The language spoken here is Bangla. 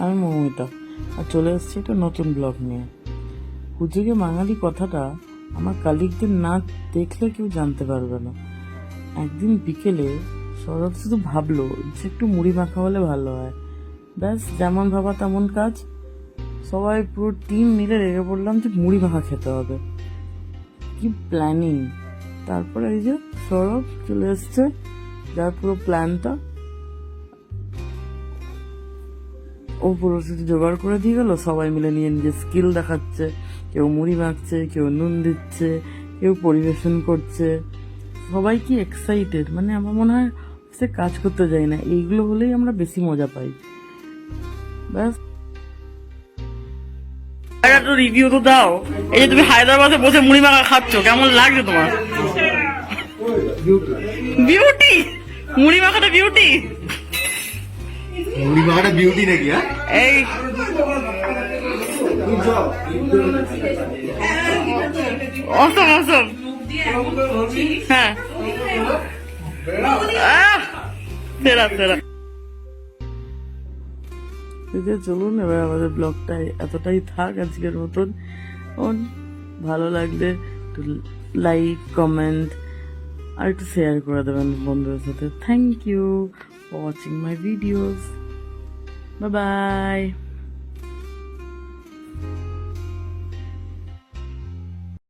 আমি মৌমিতা, আর চলে এসেছি একটা নতুন ব্লগ নিয়ে। হুজুগে বাঙালি কথাটা আমার কালিকদের না দেখলে কেউ জানতে পারবে না। একদিন বিকেলে সৌরভ শুধু ভাবলো যে একটু মুড়ি মাখা হলে ভালো হয়। ব্যাস, যেমন ভাবা তেমন কাজ। সবাই পুরো টিম মিলে লেগে পড়লাম যে মুড়ি মাখা খেতে হবে। কি প্ল্যানিং! তারপরে এই যে সৌরভ চলে এসছে, যার পুরো প্ল্যানটা ও পুরো শুধু জোগাড় করে দিয়ে গেল। সবাই মিলে নিয়ে নিজের স্কিল দেখাচ্ছে, কেউ মুড়ি মাখছে, কেউ নুন দিচ্ছে, কেউ পরিবেশন করছে। সবাই কি এক্সাইটেড! মানে আমার মনে হয় সে কাজ করতে যাই না, এইগুলো হলেই আমরা বেশি মজা পাই। ব্যাস, একটু রিভিউ তো দাও। এই যে তুমি হায়দ্রাবাদে বসে মুড়ি মাখা খাচ্ছ, কেমন লাগছে তোমার? বিউটি! মুড়ি মাখাটা বিউটি! মুড়ি মাখাটা বিউটি নাকি? এই অসম অসম। হ্যাঁ, সেরা সেরা। চলুন এবার আমাদের ব্লগটা এতটাই থাক আজকের মতন। ভালো লাগলে একটু লাইক, কমেন্ট আর একটু শেয়ার করে দেবেন বন্ধুদের সাথে। Thank you for watching my videos. Bye by.